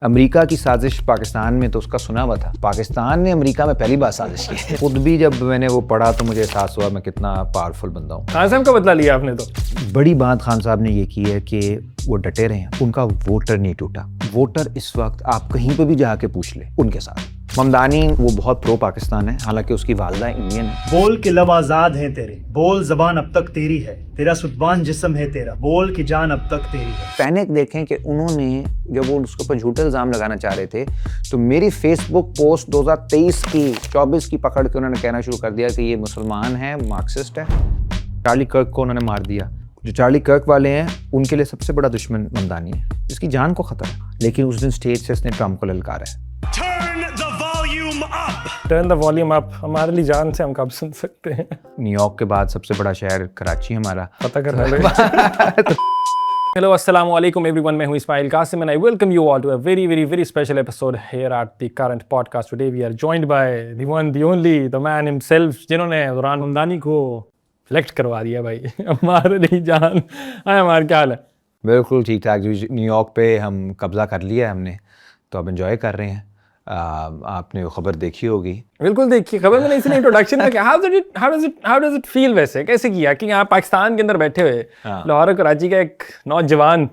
امریکا کی سازش پاکستان میں تو اس کا سنا ہوا تھا. پاکستان نے امریکا میں پہلی بار سازش کی. خود بھی جب میں نے وہ پڑھا تو مجھے احساس ہوا میں کتنا پاورفل بندہ ہوں. خان صاحب کا بدلہ لیا آپ نے تو. بڑی بات خان صاحب نے یہ کی ہے کہ وہ ڈٹے رہے ہیں. ان کا ووٹر نہیں ٹوٹا. ووٹر اس وقت آپ کہیں پہ بھی جا کے پوچھ لیں ان کے ساتھ. ممدانی وہ بہت پرو پاکستان ہے, حالانکہ اس کی والدہ انڈین ہے. بول کے لب آزاد ہیں تیرے, بول زبان اب تک تیری ہے, تیرا ستبان جسم ہے تیرا, بول کی جان اب تک تیری ہے. پینک دیکھیں کہ انہوں نے جب وہ اس کے اوپر جھوٹے الزام لگانا چاہ رہے تھے تو میری فیس بک پوسٹ 2023 کی 24 کی پکڑ کے انہوں نے کہنا شروع کر دیا کہ یہ مسلمان ہے, مارکسسٹ ہے. چارلی کرک کو انہوں نے مار دیا. جو چارلی کرک والے ہیں ان کے لیے سب سے بڑا دشمن ممدانی ہے, اس کی جان کو خطرہ ہے. لیکن اس دن اسٹیج سے اس نے ٹرمپ کو للکارا ہے. Turn the volume up. ہمارے لیے جان سے ہم کب سن سکتے ہیں. نیو یارک کے بعد سب سے بڑا شہر کراچی ہمارا. پتہ کر رہے. Hello, assalamu alaikum everyone. میں ہوں اسماعیل Qasim and I welcome you all to a very special episode here at the Current Podcast. Today we are joined by the one, the only, the man himself, جنہوں نے دوران ممدانی کو select کروا دیا بھائی. ہمارے لیے جان. ہمارا کیا حال ہے؟ بالکل ٹھیک ٹھاک. نیو یارک پہ ہم قبضہ کر لیا ہے ہم نے, تو اب انجوائے کر رہے ہیں. آپ نے خبر دیکھی ہوگی. بالکل دیکھیے خبر. میں نے اس لیے انٹروڈکشن میں کہا how does it feel ویسے کیسے کیا کہ یہاں پاکستان کے اندر بیٹھے ہوئے لاہور اور کراچی کا ایک نوجوان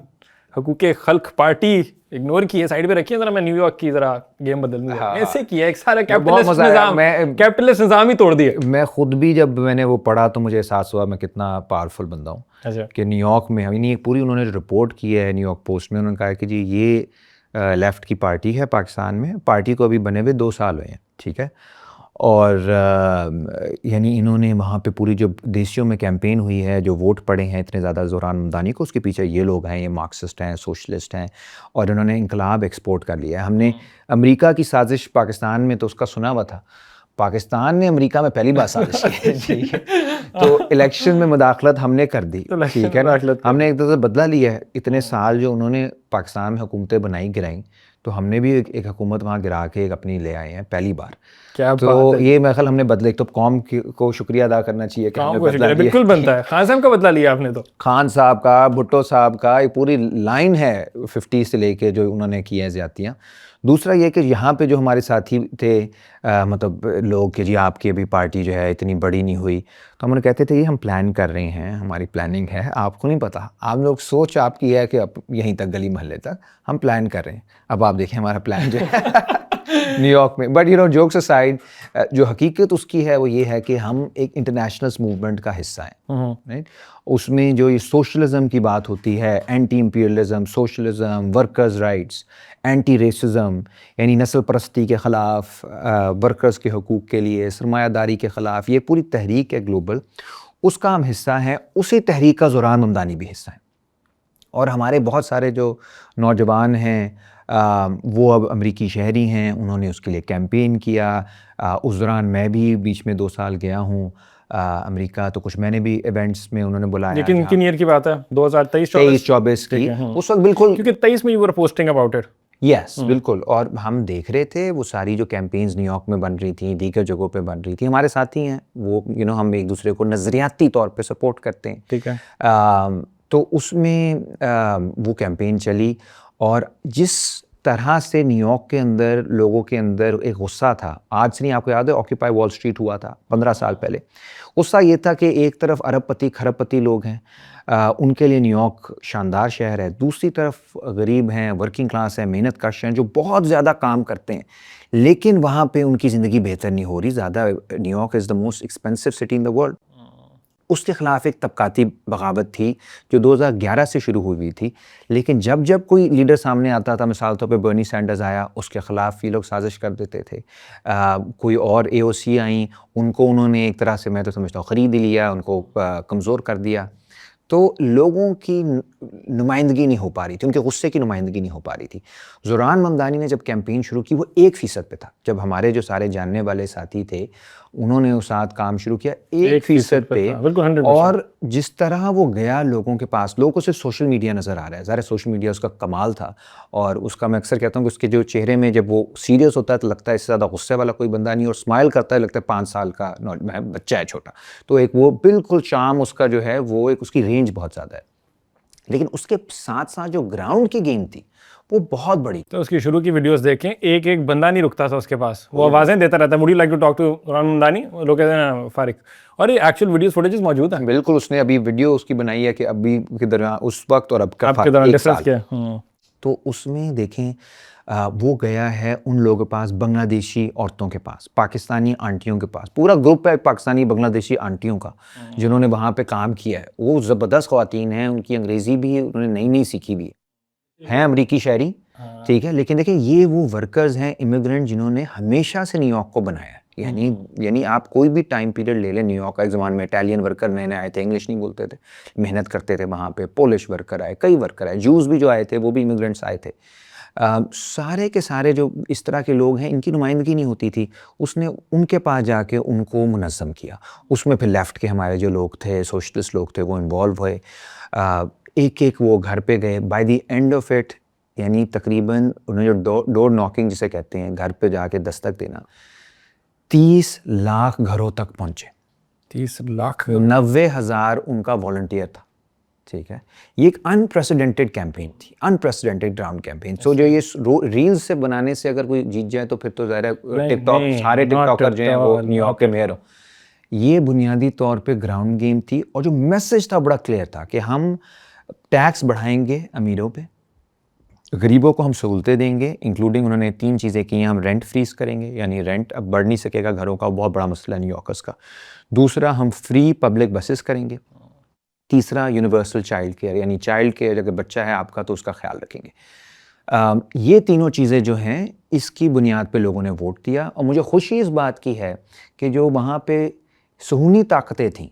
حقوق خلق پارٹی اگنور کی ہے, سائڈ پہ رکھی ہے. ذرا میں نیو یارک کی ذرا گیم بدل دوں. ایسے کیا ایک سارا کیپٹلسٹ نظام ہی توڑ دیا. میں خود بھی جب میں نے وہ پڑھا تو مجھے احساس ہوا میں کتنا پاورفل بندہ ہوں. کہ نیو یارک میں یعنی پوری انہوں نے رپورٹ کی ہے نیو یارک پوسٹ میں. انہوں نے کہا کہ جی یہ لیفٹ کی پارٹی ہے پاکستان میں. پارٹی کو ابھی بنے ہوئے 2 سال ہوئے ہیں, ٹھیک ہے. اور یعنی انہوں نے وہاں پہ پوری جو دیسیوں میں کیمپین ہوئی ہے, جو ووٹ پڑے ہیں اتنے زیادہ دوران ممدانی کو, اس کے پیچھے یہ لوگ ہیں, یہ مارکسسٹ ہیں, سوشلسٹ ہیں, اور انہوں نے انقلاب ایکسپورٹ کر لیا ہے. ہم نے امریکا کی سازش پاکستان میں تو اس کا سنا ہوا تھا. پاکستان نے امریکہ میں پہلی بار سازش کی, ٹھیک ہے. تو الیکشن میں مداخلت ہم نے کر دی, ٹھیک ہے نا. ہم نے ایک طرح سے بدلہ لیا ہے. اتنے سال جو انہوں نے پاکستان میں حکومتیں بنائی گرائیں, تو ہم نے بھی ایک حکومت وہاں گرا کے ایک اپنی لے آئے ہیں پہلی بار. تو یہ میرے خیال ہم نے بدلے. تو قوم کو شکریہ ادا کرنا چاہیے کہ ہم نے بدلہ لیا. بالکل بنتا ہے. خان صاحب کا بدلہ لیا آپ نے تو. خان صاحب کا, بھٹو صاحب کا, یہ پوری لائن ہے 50 سے لے کے جو انہوں نے کی ہیں زیادتیاں. دوسرا یہ کہ یہاں پہ جو ہمارے ساتھی تھے مطلب لوگ کہ جی آپ کی ابھی پارٹی جو ہے اتنی بڑی نہیں ہوئی, تو ہم نے کہتے تھے یہ ہم پلان کر رہے ہیں, ہماری پلاننگ ہے, آپ کو نہیں پتہ. آپ لوگ سوچ آپ کی ہے کہ اب یہیں تک گلی محلے تک ہم پلان کر رہے ہیں. اب آپ دیکھیں ہمارا پلان جو ہے نیو یارک میں. بٹ جوکس اسائڈ, جو حقیقت اس کی ہے وہ یہ ہے کہ ہم ایک انٹرنیشنل موومنٹ کا حصہ ہیں, رائٹ. اس میں جو یہ سوشلزم کی بات ہوتی ہے, anti imperialism, socialism, workers rights, anti racism یعنی نسل پرستی کے خلاف, ورکرز کے حقوق کے لیے, سرمایہ داری کے خلاف, یہ پوری تحریک ہے گلوبل, اس کا ہم حصہ ہیں. اسی تحریک کا دوران ممدانی بھی حصہ ہیں. اور ہمارے بہت سارے جو نوجوان ہیں وہ اب امریکی شہری ہیں, انہوں نے اس کے لیے کیمپین کیا. اس دوران میں بھی بیچ میں 2 سال گیا ہوں امریکہ, تو کچھ میں نے بھی ایونٹس میں انہوں نے بلایا. لیکن کن ایئر کی بات ہے؟ 2023-24 کی. اس وقت بالکل, کیونکہ 23 میں you were posting about it. Yes بالکل. اور ہم دیکھ رہے تھے وہ ساری جو کیمپینز نیو یارک میں بن رہی تھیں, دیگر جگہوں پہ بن رہی تھیں. ہمارے ساتھی ہیں وہ, ہم ایک دوسرے کو نظریاتی طور پہ سپورٹ کرتے ہیں, ٹھیک ہے. تو اس میں وہ کیمپین چلی, اور جس طرح سے نیو یارک کے اندر لوگوں کے اندر ایک غصہ تھا, آج سے نہیں, آپ کو یاد ہے آکیپائی وال اسٹریٹ ہوا تھا 15 سال پہلے. غصہ یہ تھا کہ ایک طرف ارب پتی کھرب پتی لوگ ہیں, ان کے لیے نیو یارک شاندار شہر ہے. دوسری طرف غریب ہیں, ورکنگ کلاس ہیں, محنت کش ہیں, جو بہت زیادہ کام کرتے ہیں, لیکن وہاں پہ ان کی زندگی بہتر نہیں ہو رہی. زیادہ New York is the most expensive city in the world. اس کے خلاف ایک طبقاتی بغاوت تھی جو 2011 سے شروع ہوئی تھی. لیکن جب کوئی لیڈر سامنے آتا تھا, مثال طور پہ برنی سینڈرز آیا, اس کے خلاف یہ لوگ سازش کر دیتے تھے. کوئی اور AOC آئیں, ان کو انہوں نے ایک طرح سے, میں تو سمجھتا ہوں, خرید لیا, ان کو کمزور کر دیا. تو لوگوں کی نمائندگی نہیں ہو پا رہی تھی, ان کے غصے کی نمائندگی نہیں ہو پا رہی تھی. دوران ممدانی نے جب کیمپین شروع کی وہ 1% پہ تھا. جب ہمارے جو سارے جاننے والے ساتھی تھے انہوں نے اس ساتھ کام شروع کیا 1% پہ. اور جس طرح وہ گیا لوگوں کے پاس, لوگوں کو صرف سوشل میڈیا نظر آ رہا ہے. ظاہر سوشل میڈیا اس کا کمال تھا, اور اس کا میں اکثر کہتا ہوں کہ اس کے جو چہرے میں جب وہ سیریس ہوتا ہے تو لگتا ہے اس سے زیادہ غصے والا کوئی بندہ نہیں, اور اسمائل کرتا ہے لگتا ہے 5 سال کا بچہ ہے چھوٹا. تو ایک وہ بالکل چارم اس کا جو ہے وہ ایک اس کی رینج بہت زیادہ ہے. لیکن اس کے ساتھ ساتھ جو گراؤنڈ کی گیم تھی وہ بہت بڑی. تو اس کی شروع کی ویڈیوز دیکھیں, ایک ایک بندہ نہیں رکتا تھا اس کے پاس, وہ آوازیں دیتا رہتا ہے, would you like to talk to Zohran Mamdani, لوگ کہتے ہیں فارق, اور یہ ایکچوئل ویڈیوز فوٹیجز موجود ہیں. بالکل, اس نے ابھی ویڈیو اس کی بنائی ہے کہ ابھی کے درمیان اس وقت اور اب کا آپ کے دوران ڈسکس کیا. تو اس میں دیکھیں وہ گیا ہے ان لوگوں کے پاس, بنگلہ دیشی عورتوں کے پاس, پاکستانی آنٹیوں کے پاس, پورا گروپ ہے پاکستانی بنگلہ دیشی آنٹیوں کا جنہوں نے وہاں پہ کام کیا ہے. وہ زبردست خواتین ہیں, ان کی انگریزی بھی انہوں نے نئی نئی سیکھی ہوئی ہیں, امریکی شہری, ٹھیک ہے, لیکن دیکھیں یہ وہ ورکرز ہیں امیگرینٹ جنہوں نے ہمیشہ سے نیو یارک کو بنایا ہے. یعنی آپ کوئی بھی ٹائم پیریڈ لے لیں, نیو یارک کا ایک زمان میں اٹیلین ورکر نئے نئے آئے تھے, انگلش نہیں بولتے تھے, محنت کرتے تھے وہاں پہ, پولش ورکر آئے, کئی ورکر آئے, جوز بھی جو آئے تھے وہ بھی امیگرینٹس آئے تھے. سارے کے سارے جو اس طرح کے لوگ ہیں ان کی نمائندگی نہیں ہوتی تھی. اس نے ان کے پاس جا کے ان کو منظم کیا. اس میں پھر لیفٹ کے ہمارے جو لوگ تھے, سوشلسٹ لوگ تھے, وہ انوالو ہوئے, ایک ایک وہ گھر پہ گئے. By the end of it یعنی تقریباً انہوں نے جو ڈور ناکنگ جسے کہتے ہیں, گھر پہ جا کے دستک دینا, 30 لاکھ گھروں تک پہنچے. 30 لاکھ, 90,000 ان کا والنٹیئر تھا, ٹھیک ہے. یہ ایک انپریسیڈنٹڈ کیمپین تھی, انپریسیڈنٹڈ گراؤنڈ کیمپین. سو جو یہ ریلز سے بنانے سے اگر کوئی جیت جائے تو پھر تو ظاہر ہے ٹک ٹاک, سارے ٹک ٹاکر جو ہیں وہ نیو یارک کے میئر ہوں. یہ بنیادی طور پہ گراؤنڈ گیم تھی, اور جو میسج تھا بڑا کلیئر تھا کہ ہم ٹیکس بڑھائیں گے امیروں پہ, غریبوں کو ہم سہولتیں دیں گے, انکلوڈنگ انہوں نے 3 چیزیں کی ہیں. ہم رینٹ فریز کریں گے, یعنی رینٹ اب بڑھ نہیں سکے گا گھروں کا, بہت بڑا مسئلہ ہے نیو یارکرس کا. دوسرا, ہم فری پبلک بسز کریں گے. تیسرا, یونیورسل چائلڈ کیئر, یعنی چائلڈ کیئر اگر بچہ ہے آپ کا تو اس کا خیال رکھیں گے. یہ تینوں چیزیں جو ہیں اس کی بنیاد پہ لوگوں نے ووٹ دیا. اور مجھے خوشی اس بات کی ہے کہ جو وہاں پہ صہیونی طاقتیں تھیں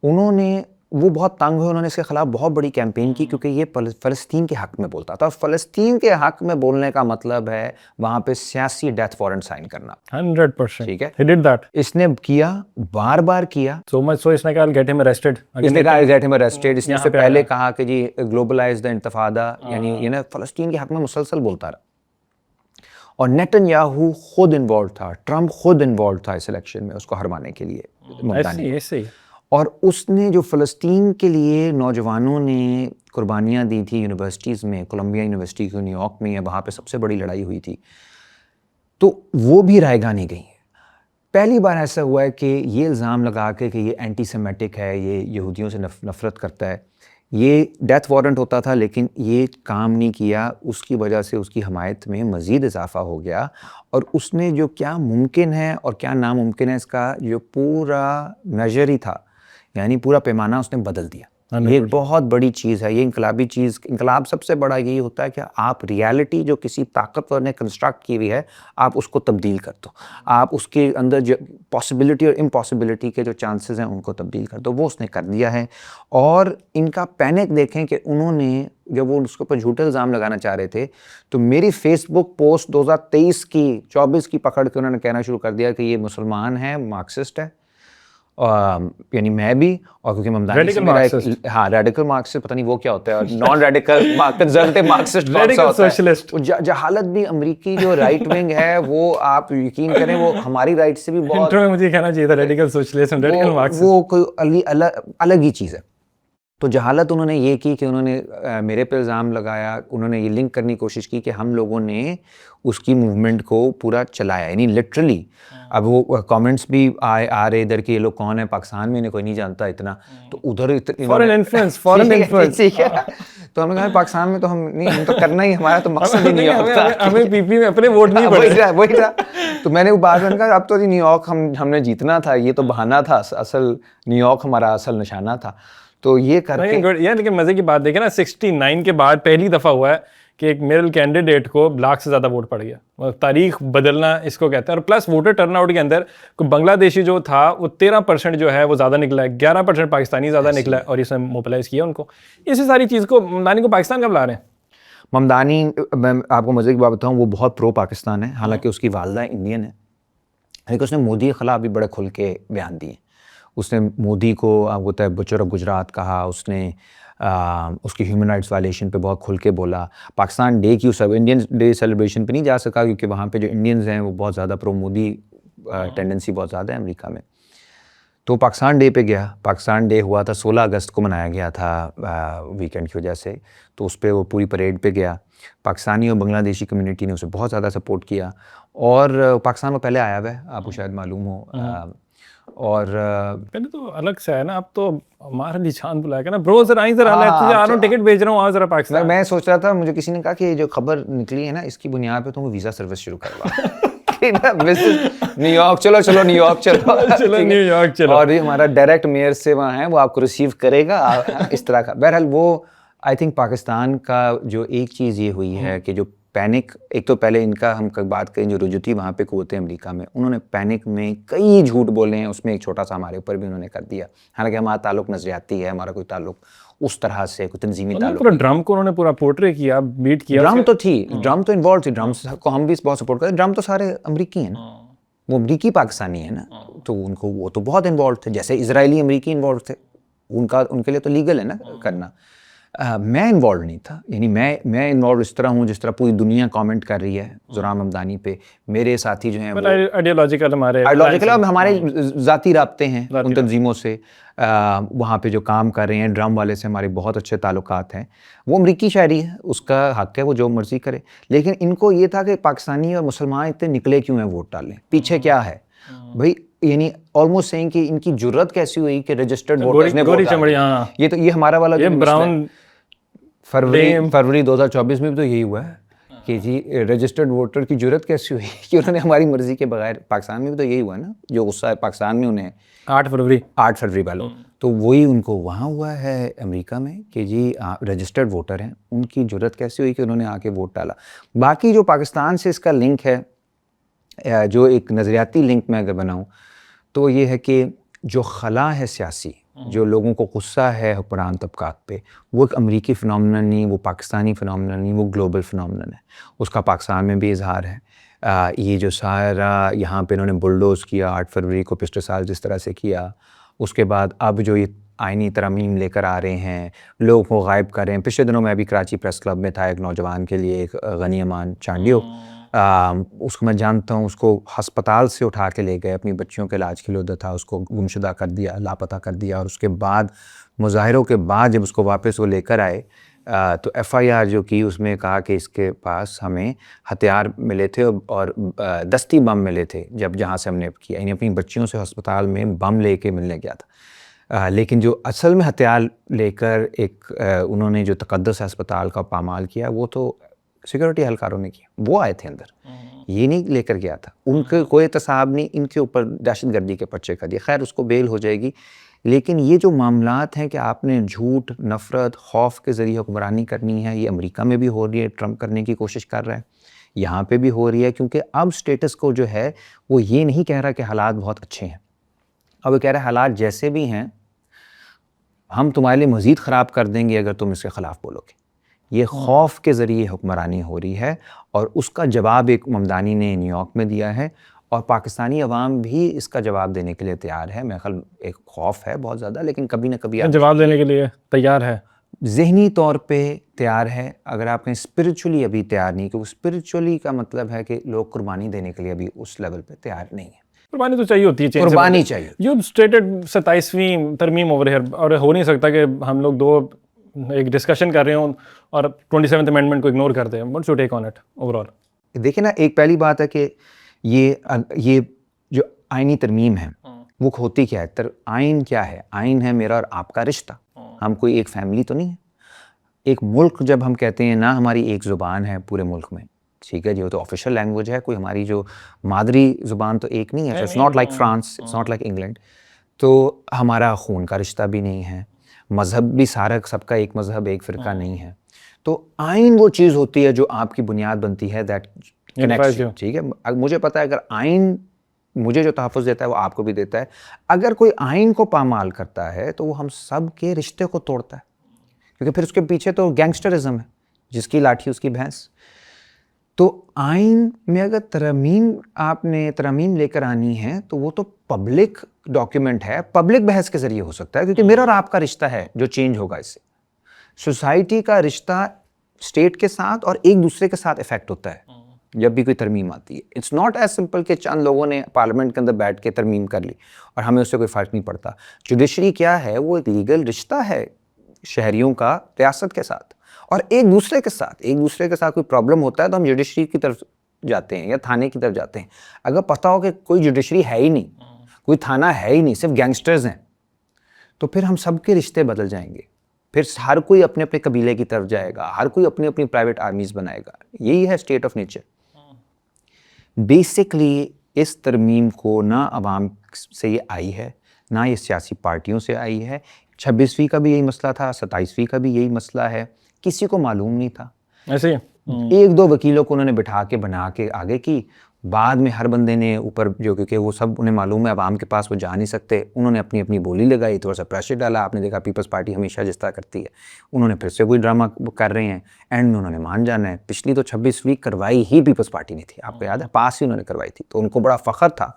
انہوں نے, وہ بہت تنگ ہوئے, انہوں نے اس کے خلاف بہت بڑی کیمپین کی, کیونکہ یہ فلسطین کے حق میں بولتا تھا. اور فلسطین کے حق میں بولنے کا مطلب ہے وہاں پہ سیاسی ڈیتھ وارنٹ سائن کرنا. 100%, ٹھیک ہے, he did that. اس نے کیا, بار بار کیا. So much so اس نے کہا get him arrested. اس نے کہا get him arrested. اس نے سے پہلے کہا کہ جی گلوبلائز دا انتفاضہ, یعنی فلسطین کے حق میں مسلسل بولتا رہا. اور نیتن یاہو خود انوالو تھا, ٹرمپ خود انوالو تھا اس الیکشن میں اس کو ہروانے کے لیے. ایسے ہی. اور اس نے جو فلسطین کے لیے نوجوانوں نے قربانیاں دی تھی یونیورسٹیز میں, کولمبیا یونیورسٹی کو نیو یارک میں ہے, وہاں پہ سب سے بڑی لڑائی ہوئی تھی, تو وہ بھی رائے گاہ نہیں گئی. پہلی بار ایسا ہوا ہے کہ یہ الزام لگا کے کہ یہ اینٹی سیمیٹک ہے, یہ یہودیوں سے نفرت کرتا ہے, یہ ڈیتھ وارنٹ ہوتا تھا لیکن یہ کام نہیں کیا. اس کی وجہ سے اس کی حمایت میں مزید اضافہ ہو گیا, اور اس نے جو کیا ممکن ہے اور کیا ناممکن ہے اس کا جو پورا میجر ہی تھا, یعنی پورا پیمانہ اس نے بدل دیا. یہ ایک بہت بڑی چیز ہے, یہ انقلابی چیز. انقلاب سب سے بڑا یہی ہوتا ہے کہ آپ ریالٹی جو کسی طاقتور نے کنسٹرکٹ کی ہوئی ہے آپ اس کو تبدیل کر دو, آپ اس کے اندر جو پاسبلٹی اور امپاسبلٹی کے جو چانسز ہیں ان کو تبدیل کر دو. وہ اس نے کر دیا ہے. اور ان کا پینک دیکھیں کہ انہوں نے جب وہ اس کے اوپر جھوٹے الزام لگانا چاہ رہے تھے تو میری فیس بک پوسٹ 2023 کی 24 کی پکڑ کے انہوں نے کہنا شروع کر دیا کہ یہ مسلمان ہے, مارکسسٹ ہے, یعنی میں بھی, اور کیونکہ ممدانی سے میرا ہاں ریڈیکل مارکسسٹ, پتہ نہیں وہ کیا ہوتا ہے, اور naan radical conservative Marxist socialist. جہالت بھی امریکی جو رائٹ ونگ ہے وہ آپ یقین کریں وہ ہماری رائٹ سے بھی بہت, مجھے کہنا چاہیے تھا radical socialist and radical Marxist, وہ کوئی الگ ہی چیز ہے. تو جہالت انہوں نے یہ کی کہ انہوں نے میرے پہ الزام لگایا, انہوں نے یہ لنک کرنے کی کوشش کی کہ ہم لوگوں نے اس کی موومنٹ کو پورا چلایا, یعنی لٹرلی. اب وہ کامنٹس بھی آ رہے ادھر کہ یہ لوگ کون ہیں, پاکستان میں انہیں کوئی نہیں جانتا اتنا, تو ادھر فورن انفلوئنس. تو ہم نے کہا پاکستان میں تو ہم نہیں, ہم تو کرنا ہی, ہمارا تو مقصد ہی نہیں ہوتا, ہمیں پی پی میں اپنے ووٹ نہیں پڑے. وہی تھا. تو میں نے وہ بات کہا اب تو نیو یارک ہم نے جیتنا تھا, یہ تو بہانہ تھا, اصل نیو یارک ہمارا اصل نشانہ تھا. تو یہ کر کے لیکن مزے کی بات دیکھیں نا, 69 کے بعد پہلی دفعہ ہوا ہے کہ ایک میرل کینڈیڈیٹ کو لاکھ سے زیادہ ووٹ پڑ گیا. تاریخ بدلنا اس کو کہتے ہیں. اور پلس ووٹر ٹرن آؤٹ کے اندر بنگلہ دیشی جو تھا وہ 13% جو ہے وہ زیادہ نکلا ہے, 11% پاکستانی زیادہ نکلا ہے, اور اس نے موبلائز کیا ان کو. اسی ساری چیز کو ممدانی کو پاکستان کب لا رہے ہیں؟ ممدانی, میں آپ کو مزے کی بات بتاؤں, وہ بہت پرو پاکستان ہے, حالانکہ اس کی والدہ انڈین ہے, لیکن اس نے مودی کے خلاف بھی بڑے کھل کے بیان دیے. اس نے مودی کو آپ کو ہے بچر آف گجرات کہا, اس نے اس کی ہیومن رائٹس وائلیشن پہ بہت کھل کے بولا. پاکستان ڈے کی انڈین ڈے سیلیبریشن پہ نہیں جا سکا کیونکہ وہاں پہ جو انڈینز ہیں وہ بہت زیادہ پرو مودی ٹینڈنسی بہت زیادہ ہے امریکہ میں. تو پاکستان ڈے پہ گیا. پاکستان ڈے ہوا تھا 16 اگست کو منایا گیا تھا ویکینڈ کی وجہ سے, تو اس پہ وہ پوری پریڈ پہ گیا. پاکستانی اور بنگلہ دیشی کمیونٹی نے اسے بہت زیادہ سپورٹ کیا, اور پاکستان میں پہلے آیا ہوا ہے, آپ کو شاید معلوم ہو. اور پہلے تو الگ سے ہے نا, اب تو ہمارا نشان بلایا گیا نا, برو ذرا آئیں, ذرا آ رہا ہوں, ٹکٹ بھیج رہا ہوں, آؤ ذرا پاکستان. میں سوچ رہا تھا, مجھے کسی نے کہا کہ جو خبر نکلی ہے نا اس کی بنیاد پہ تم ویزا سروس شروع کروا نیو یارک, چلو نیو یارک چلو نیو یارک چلو, اور یہ ہمارا ڈائریکٹ میئر سے وہاں ہے, وہ آپ کو ریسیو کرے گا اس طرح کا. بہرحال وہ آئی تھنک پاکستان کا جو ایک چیز یہ ہوئی ہے کہ جو پینک, ایک تو پہلے ان کا ہم بات کریں جو رجوع تھی وہاں پہ قوتیں امریکہ میں, انہوں نے پینک میں کئی جھوٹ بولے ہیں, اس میں ایک چھوٹا سا ہمارے اوپر بھی انہوں نے کر دیا. حالانکہ ہمارا تعلق نظریاتی ہے, ہمارا کوئی تعلق اس طرح سے کوئی تنظیمی تعلق. پورا ڈرم کو انہوں نے پورا پورٹری کیا, بیٹ کیا. ڈرم تو تھی, ڈرم تو انوالو تھی, ڈرم کو ہم بھی بہت سپورٹ کرتے. ڈرم تو سارے امریکی ہیں نا, وہ امریکی پاکستانی ہیں نا, تو ان کو وہ تو بہت انوالو تھے, جیسے اسرائیلی امریکی انوالو تھے, ان کے لیے تو لیگل ہے نا کرنا. میں انوالو نہیں تھا, یعنی میں انوالو اس طرح ہوں جس طرح پوری دنیا کامنٹ کر رہی ہے زورام ممدانی پہ. میرے ساتھی جو ہیں آئیڈیالوجیکل ہمارے ذاتی رابطے ہیں ان تنظیموں سے, وہاں پہ جو کام کر رہے ہیں. ڈرم والے سے ہمارے بہت اچھے تعلقات ہیں, وہ امریکی شہری ہے, اس کا حق ہے وہ جو مرضی کرے. لیکن ان کو یہ تھا کہ پاکستانی اور مسلمان اتنے نکلے کیوں ہیں ووٹ ڈالنے, پیچھے کیا ہے بھائی, یعنی آلموسٹ سینگ کہ ان کی جرت کیسی ہوئی کہ رجسٹرڈ ووٹرز نے ووٹ ڈالا. یہ ہمارا والا جو براؤن فروری 2024 میں بھی تو یہی ہوا ہے کہ جی رجسٹرڈ ووٹر کی جرت کیسی ہوئی کہ انہوں نے ہماری مرضی کے بغیر. پاکستان میں بھی تو یہی ہوا ہے نا, جو غصہ ہے پاکستان میں انہیں 8 فروری والوں, تو وہی ان کو وہاں ہوا ہے امریکہ میں کہ جی رجسٹرڈ ووٹر ہیں, ان کی جرت کیسی ہوئی کہ انہوں نے آ کے ووٹ ڈالا. باقی جو پاکستان سے اس کا لنک ہے, جو ایک نظریاتی لنک میں اگر بناؤں تو یہ ہے کہ جو خلا ہے سیاسی, جو لوگوں کو غصہ ہے حکمران طبقات پہ, وہ ایک امریکی فنومنن نہیں, وہ پاکستانی فنومنن نہیں, وہ گلوبل فنومنن ہے. اس کا پاکستان میں بھی اظہار ہے. یہ جو سارا یہاں پہ انہوں نے بلڈوز کیا 8 فروری کو پچھلے سال جس طرح سے کیا, اس کے بعد اب جو یہ آئینی ترامیم لے کر آ رہے ہیں, لوگوں کو غائب کر رہے ہیں. پچھلے دنوں میں ابھی کراچی پریس کلب میں تھا, ایک نوجوان کے لیے, ایک غنی امان چانڈیو, اس کو میں جانتا ہوں, اس کو ہسپتال سے اٹھا کے لے گئے, اپنی بچیوں کے علاج کے لیے ادھر تھا, اس کو گمشدہ کر دیا, لاپتہ کر دیا. اور اس کے بعد مظاہروں کے بعد جب اس کو واپس وہ لے کر آئے تو ایف آئی آر جو کی, اس میں کہا کہ اس کے پاس ہمیں ہتھیار ملے تھے اور دستی بم ملے تھے جہاں سے ہم نے کیا, یعنی اپنی بچیوں سے ہسپتال میں بم لے کے ملنے گیا تھا. لیکن جو اصل میں ہتھیار لے کر ایک انہوں نے جو تقدس ہسپتال کا پامال کیا, وہ تو سیکورٹی اہلکاروں نے کیا, وہ آئے تھے اندر, یہ نہیں لے کر گیا تھا. ان کے کوئی احتساب نہیں, ان کے اوپر دہشت گردی کے پرچے کر دیے. خیر اس کو بیل ہو جائے گی. لیکن یہ جو معاملات ہیں کہ آپ نے جھوٹ, نفرت, خوف کے ذریعے حکمرانی کرنی ہے, یہ امریکہ میں بھی ہو رہی ہے, ٹرمپ کرنے کی کوشش کر رہا ہے, یہاں پہ بھی ہو رہی ہے. کیونکہ اب سٹیٹس کو جو ہے وہ یہ نہیں کہہ رہا کہ حالات بہت اچھے ہیں, اب وہ کہہ رہا ہے حالات جیسے بھی ہیں ہم تمہارے لیے مزید خراب کر دیں گے اگر تم اس کے خلاف بولو گے. یہ خوف کے ذریعے حکمرانی ہو رہی ہے, اور اس کا جواب ایک ممدانی نے نیو یارک میں دیا ہے, اور پاکستانی عوام بھی اس کا جواب دینے کے لیے تیار ہے. میرے خیال ایک خوف ہے بہت زیادہ, لیکن کبھی نہ کبھی جواب دینے کے لیے تیار ہے, ذہنی طور پہ تیار ہے. اگر آپ کہیں اسپرچولی ابھی تیار نہیں, کیونکہ اسپرچولی کا مطلب ہے کہ لوگ قربانی دینے کے لیے ابھی اس لیول پہ تیار نہیں ہیں. قربانی تو چاہیے ہوتی ہے, قربانی چاہیے. یو اسٹیٹڈ 27ویں ترمیم اوور ہیئر, اور ہو نہیں سکتا کہ ہم لوگ دو ایک ڈسکشن کر رہے ہوں اور 27th امینڈمنٹ کو اگنور کر دیں. What's your take on it over all? دیکھیں نا, ایک پہلی بات ہے کہ یہ جو آئینی ترمیم ہے وہ ہوتی کیا ہے, آئین کیا ہے؟ آئین ہے میرا اور آپ کا رشتہ. ہم کوئی ایک فیملی تو نہیں ہے. ایک ملک جب ہم کہتے ہیں نا ہماری ایک زبان ہے پورے ملک میں, ٹھیک ہے جی, وہ تو آفیشیل لینگویج ہے, کوئی ہماری جو مادری زبان تو ایک نہیں ہے. It's not like France, it's not like England. تو ہمارا خون کا رشتہ بھی نہیں ہے, مذہب بھی سارا سب کا ایک مذہب, ایک فرقہ نہیں ہے. تو آئین وہ چیز ہوتی ہے جو آپ کی بنیاد بنتی ہے, دیٹ کنیکٹس یو, ٹھیک ہے. مجھے پتا ہے اگر آئین مجھے جو تحفظ دیتا ہے وہ آپ کو بھی دیتا ہے. اگر کوئی آئین کو پامال کرتا ہے تو وہ ہم سب کے رشتے کو توڑتا ہے, کیونکہ پھر اس کے پیچھے تو گینگسٹرزم ہے, جس کی لاٹھی اس کی بھینس. تو آئین میں اگر آپ نے ترامیم لے کر آنی ہے تو وہ تو پبلک ڈاکیومنٹ ہے, پبلک بحث کے ذریعے ہو سکتا ہے, کیونکہ میرا اور آپ کا رشتہ ہے جو چینج ہوگا اس سے. سوسائٹی کا رشتہ اسٹیٹ کے ساتھ اور ایک دوسرے کے ساتھ افیکٹ ہوتا ہے, جب بھی کوئی ترمیم آتی ہے. اٹس ناٹ ایز سمپل کہ چند لوگوں نے پارلیمنٹ کے اندر بیٹھ کے ترمیم کر لی اور ہمیں اس سے کوئی فرق نہیں پڑتا. جوڈیشری کیا ہے؟ وہ ایک لیگل رشتہ ہے شہریوں کا ریاست کے ساتھ اور ایک دوسرے کے ساتھ کوئی پرابلم ہوتا ہے تو ہم جوڈیشری کی طرف جاتے ہیں یا تھانے کی طرف جاتے ہیں. اگر پتہ ہو کہ کوئی جوڈیشری ہے ہی نہیں, کوئی تھانہ ہے ہی نہیں, صرف گینگسٹرز ہیں, تو پھر ہم سب کے رشتے بدل جائیں گے. پھر ہر کوئی اپنے اپنے قبیلے کی طرف جائے گا, ہر کوئی اپنی اپنی پرائیویٹ آرمیز بنائے گا. یہی ہے اسٹیٹ آف نیچر. بیسکلی اس ترمیم کو نہ عوام سے یہ آئی ہے, نہ یہ سیاسی پارٹیوں سے آئی ہے. 26ویں کا بھی یہی مسئلہ تھا, 27ویں کا بھی یہی مسئلہ ہے, کسی کو معلوم نہیں تھا. ایسے ایک دو وکیلوں کو انہوں نے بٹھا کے بنا کے آگے کی, بعد میں ہر بندے نے اوپر جو کیونکہ وہ سب انہیں معلوم ہے عوام کے پاس وہ جا نہیں سکتے, انہوں نے اپنی اپنی بولی لگائی, تھوڑا سا پریشر ڈالا. آپ نے دیکھا پیپلز پارٹی ہمیشہ جس طرح کرتی ہے, انہوں نے پھر سے کوئی ڈرامہ کر رہے ہیں, اینڈ میں انہوں نے مان جانا ہے. پچھلی تو 26ویں کروائی ہی پیپلز پارٹی نے تھی, آپ کو یاد ہے, پاس ہی انہوں نے کروائی تھی. تو ان کو بڑا فخر تھا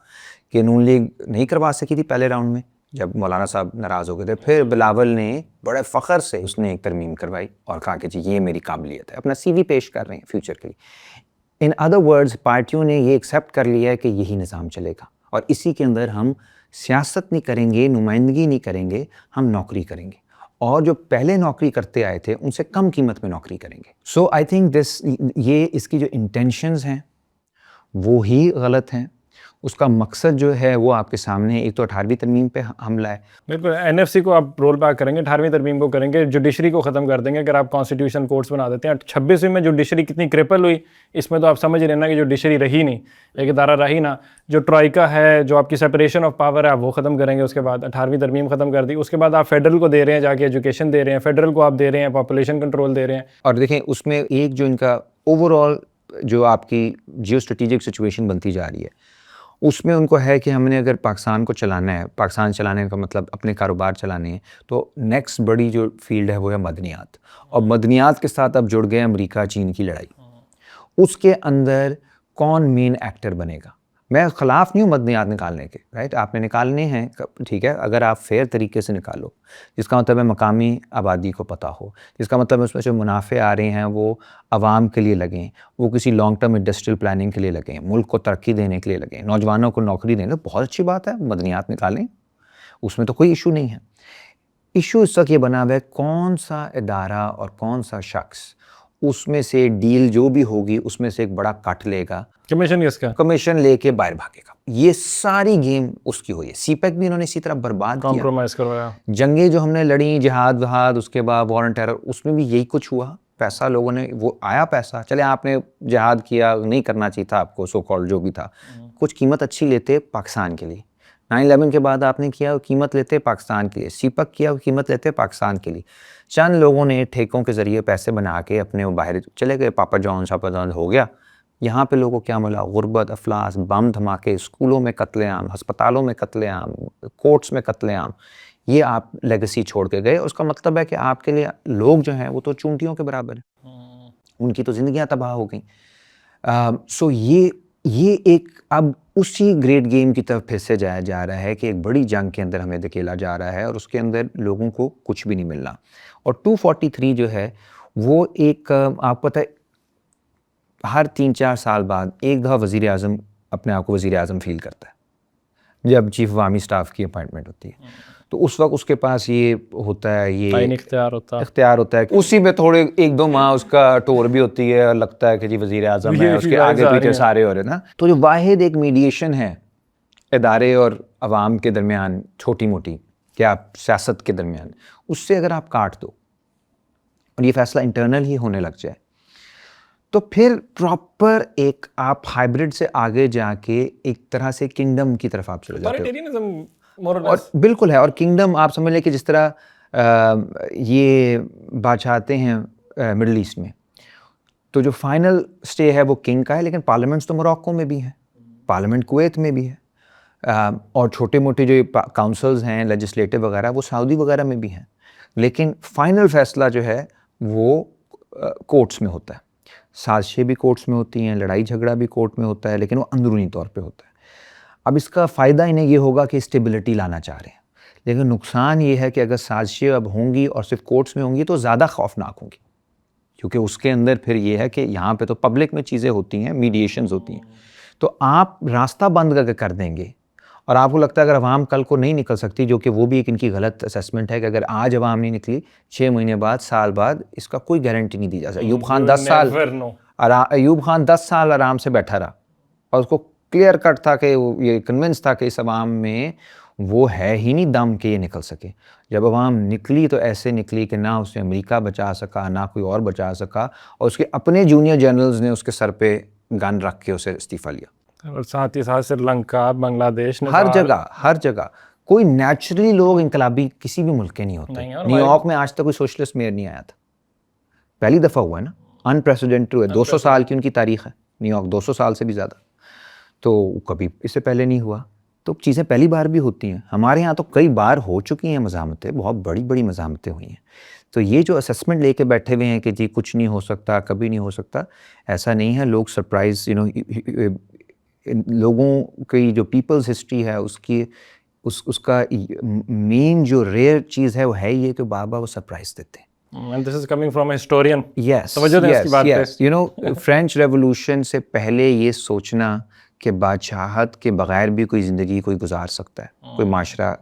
کہ نون لیگ نہیں کروا سکی تھی پہلے راؤنڈ میں جب مولانا صاحب ناراض ہو گئے تھے. پھر بلاول نے بڑے فخر سے اس نے ایک ترمیم کروائی اور کہا کہ جی یہ میری قابلیت ہے, اپنا سی وی پیش کر رہے ہیں فیوچر کے لیے. ان ادر ورڈز پارٹیوں نے یہ ایکسیپٹ کر لیا ہے کہ یہی نظام چلے گا اور اسی کے اندر ہم سیاست نہیں کریں گے, نمائندگی نہیں کریں گے, ہم نوکری کریں گے, اور جو پہلے نوکری کرتے آئے تھے ان سے کم قیمت میں نوکری کریں گے. سو آئی تھنک یہ اس کی جو انٹینشنز ہیں وہ ہی غلط ہیں. اس کا مقصد جو ہے وہ آپ کے سامنے, ایک تو 18ویں ترمیم پہ حملہ ہے. بالکل, NFC کو آپ رول بیک کریں گے, 18ویں ترمیم کو کریں گے, جوڈیشری کو ختم کر دیں گے. اگر آپ کانسٹیٹیوشن کورٹس بنا دیتے ہیں, 26ویں میں جوڈیشری کتنی کرپل ہوئی, اس میں تو آپ سمجھ لینا کہ جوڈیشری رہی نہیں, ایک ادارہ رہی نا. جو ٹرائیکا ہے, جو آپ کی سیپریشن آف پاور ہے, آپ وہ ختم کریں گے. اس کے بعد 18ویں ترمیم ختم کر دی. اس کے بعد آپ فیڈرل کو دے رہے ہیں, جا کے ایجوکیشن دے رہے ہیں, فیڈرل کو آپ دے رہے ہیں پاپولیشن کنٹرول دے رہے ہیں. اور دیکھیں اس میں ایک جو ان کا اوور آل جو آپ کی جیو اسٹریٹجک سچویشن بنتی جا رہی ہے, اس میں ان کو ہے کہ ہم نے اگر پاکستان کو چلانا ہے, پاکستان چلانے کا مطلب اپنے کاروبار چلانے ہیں, تو نیکسٹ بڑی جو فیلڈ ہے وہ ہے مدنیات. اور مدنیات کے ساتھ اب جڑ گئے امریکہ چین کی لڑائی. اس کے اندر کون مین ایکٹر بنے گا؟ میں خلاف نہیں ہوں مدنیات نکالنے کے, رائٹ, آپ نے نکالنے ہیں, ٹھیک ہے, اگر آپ فیئر طریقے سے نکالو, جس کا مطلب ہے مقامی آبادی کو پتہ ہو, جس کا مطلب ہے اس میں جو منافع آ رہے ہیں وہ عوام کے لیے لگیں, وہ کسی لانگ ٹرم انڈسٹریل پلاننگ کے لیے لگیں, ملک کو ترقی دینے کے لیے لگیں, نوجوانوں کو نوکری دینے, بہت اچھی بات ہے, مدنیات نکالیں, اس میں تو کوئی ایشو نہیں ہے. ایشو اس وقت یہ بنا ہوا ہے کون سا ادارہ اور کون سا شخص اس میں سے ڈیل جو بھی ہوگی اس میں سے ایک بڑا کٹ لے گا, کمیشن کس کا, کمیشن لے کے باہر بھاگے گا. یہ ساری گیم اس کی ہوئی ہے. سی پیک بھی انہوں نے اسی طرح برباد کیا, کمپرومائز کروایا. جنگیں جو ہم نے لڑیں, جہاد وہاد, اس کے بعد وار اینڈ ٹیرر, اس میں بھی یہی کچھ ہوا. پیسہ لوگوں نے, وہ آیا پیسہ, چلے آپ نے جہاد کیا, نہیں کرنا چاہیے تھا آپ کو, سو کال جو بھی تھا, کچھ قیمت اچھی لیتے پاکستان کے لیے. 9/11 کے بعد آپ نے کیا قیمت لیتے پاکستان کے لیے, سی پیک کیا قیمت لیتے پاکستان کے لیے. چند لوگوں نے ٹھیکوں کے ذریعے پیسے بنا کے اپنے باہر چلے گئے, پاپا جان شاپا جان ہو گیا. یہاں پہ لوگوں کو کیا ملا؟ غربت, افلاس, بم دھماکے, اسکولوں میں قتل عام, ہسپتالوں میں قتل عام, کورٹس میں قتل عام. یہ آپ لیگسی چھوڑ کے گئے. اس کا مطلب ہے کہ آپ کے لیے لوگ جو ہیں وہ تو چونٹیوں کے برابر ہیں, ان کی تو زندگیاں تباہ ہو گئیں. سو یہ ایک اب اسی گریٹ گیم کی طرف پھر سے جایا جا رہا ہے کہ ایک بڑی جنگ کے اندر ہمیں دھکیلا جا رہا ہے اور اس کے اندر لوگوں کو کچھ بھی نہیں ملنا. اور 243 جو ہے وہ ایک, آپ پتہ ہے ہر 3-4 سال بعد ایک دفعہ وزیر اعظم اپنے آپ کو وزیر اعظم فیل کرتا ہے جب چیف عوامی اسٹاف کی اپائنٹمنٹ ہوتی ہے. تو اس وقت اس کے پاس یہ ہوتا ہے, یہ اختیار ہوتا ہے, اسی میں تھوڑے 1-2 ماہ اس کا ٹور بھی ہوتی ہے اور لگتا ہے کہ جی وزیر اعظم ہے, اس کے آگے پیچھے سارے ہو رہے نا. تو جو واحد ایک میڈیشن ہے ادارے اور عوام کے درمیان, چھوٹی موٹی کیا سیاست کے درمیان, اس سے اگر آپ کاٹ دو اور یہ فیصلہ انٹرنل ہی ہونے لگ جائے, تو پھر پراپر ایک آپ ہائیبرڈ سے آگے جا کے ایک طرح سے کنگڈم کی طرف آپ چلے جاتے ہو. اور بالکل ہے, اور کنگڈم آپ سمجھ لیں کہ جس طرح یہ بادشاہتے ہیں مڈل ایسٹ میں, تو جو فائنل سٹے ہے وہ کنگ کا ہے, لیکن پارلیمنٹس تو موراکو میں بھی ہیں, پارلیمنٹ کویت میں بھی ہے, اور چھوٹے موٹے جو کاؤنسلز ہیں لیجسلیٹو وغیرہ وہ سعودی وغیرہ میں بھی ہیں, لیکن فائنل فیصلہ جو ہے وہ کورٹس میں ہوتا ہے. سازشیں بھی کورٹس میں ہوتی ہیں, لڑائی جھگڑا بھی کورٹ میں ہوتا ہے, لیکن وہ اندرونی طور پہ ہوتا ہے. اب اس کا فائدہ انہیں یہ ہوگا کہ اسٹیبلٹی لانا چاہ رہے ہیں, لیکن نقصان یہ ہے کہ اگر سازشیں اب ہوں گی اور صرف کورٹس میں ہوں گی تو زیادہ خوفناک ہوں گی, کیونکہ اس کے اندر پھر یہ ہے کہ یہاں پہ تو پبلک میں چیزیں ہوتی ہیں, میڈیشنز ہوتی ہیں, تو آپ راستہ بند کر دیں گے اور آپ کو لگتا ہے اگر عوام کل کو نہیں نکل سکتی, جو کہ وہ بھی ایک ان کی غلط اسیسمنٹ ہے کہ اگر آج عوام نہیں نکلی 6 مہینے بعد, سال بعد, اس کا کوئی گارنٹی نہیں دی جا سکتی. ایوب خان 10 سال آرام سے بیٹھا رہا اور اس کو کلیئر کٹ تھا کہ یہ کنونس تھا کہ اس عوام میں وہ ہے ہی نہیں دم کہ یہ نکل سکے. جب عوام نکلی تو ایسے نکلی کہ نہ اس نے امریکہ بچا سکا, نہ کوئی اور بچا سکا, اور اس کے اپنے جونیئر جنرلز نے اس کے سر پہ گن رکھ کے اسے استعفیٰ لیا. اور ساتھ ہی ساتھ سری لنکا, بنگلہ دیش, ہر جگہ کوئی نیچرلی لوگ انقلابی کسی بھی ملک کے نہیں ہوتے. نیو یارک میں آج تک کوئی سوشلسٹ میئر نہیں آیا تھا, پہلی دفعہ ہوا ہے نا, انپریسیڈنٹڈ ہوئے. 200 سال کی ان کی تاریخ ہے نیو یارک, 200 سال سے بھی زیادہ, تو کبھی اس سے پہلے نہیں ہوا. تو چیزیں پہلی بار بھی ہوتی ہیں. ہمارے یہاں تو کئی بار ہو چکی ہیں مزاحمتیں, بہت بڑی بڑی مزاحمتیں ہوئی ہیں. تو یہ جو اسسمنٹ لے کے بیٹھے ہوئے ہیں کہ جی کچھ نہیں ہو سکتا, کبھی نہیں ہو سکتا, ایسا نہیں ہے. لوگ سرپرائز, لوگوں کی جو پیپلز ہسٹری ہے اس کا مین جو ریئر چیز ہے وہ ہے یہ کہ بابا وہ سرپرائز دیتے ہیں. And this is coming from a historian. Yes, توجہ دیں اس کی بات پہ. فرینچ ریولوشن سے پہلے یہ سوچنا کہ بادشاہت کے بغیر بھی کوئی زندگی کوئی گزار سکتا ہے, کوئی معاشرہ,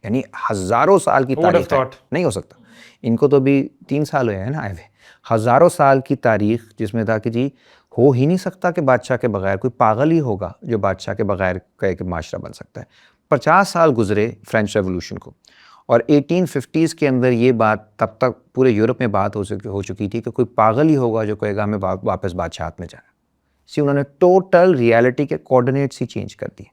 یعنی ہزاروں سال کی تاریخ ہے, نہیں ہو سکتا. ان کو تو بھی 3 سال ہوئے ہیں نا آئے ہوئے. ہزاروں سال کی تاریخ جس میں تھا کہ جی ہو ہی نہیں سکتا کہ بادشاہ کے بغیر, کوئی پاگل ہی ہوگا جو بادشاہ کے بغیر کا ایک معاشرہ بن سکتا ہے. 50 سال گزرے فرینچ ریولوشن کو, اور 1850s کے اندر یہ بات تب تک پورے یورپ میں بات ہو چکی تھی کہ کوئی پاگل ہی ہوگا جو کہے گا ہمیں واپس بادشاہت میں جانا. انہوں نے ٹوٹل ریالٹی کے کوآرڈینیٹس ہی چینج کر دیے.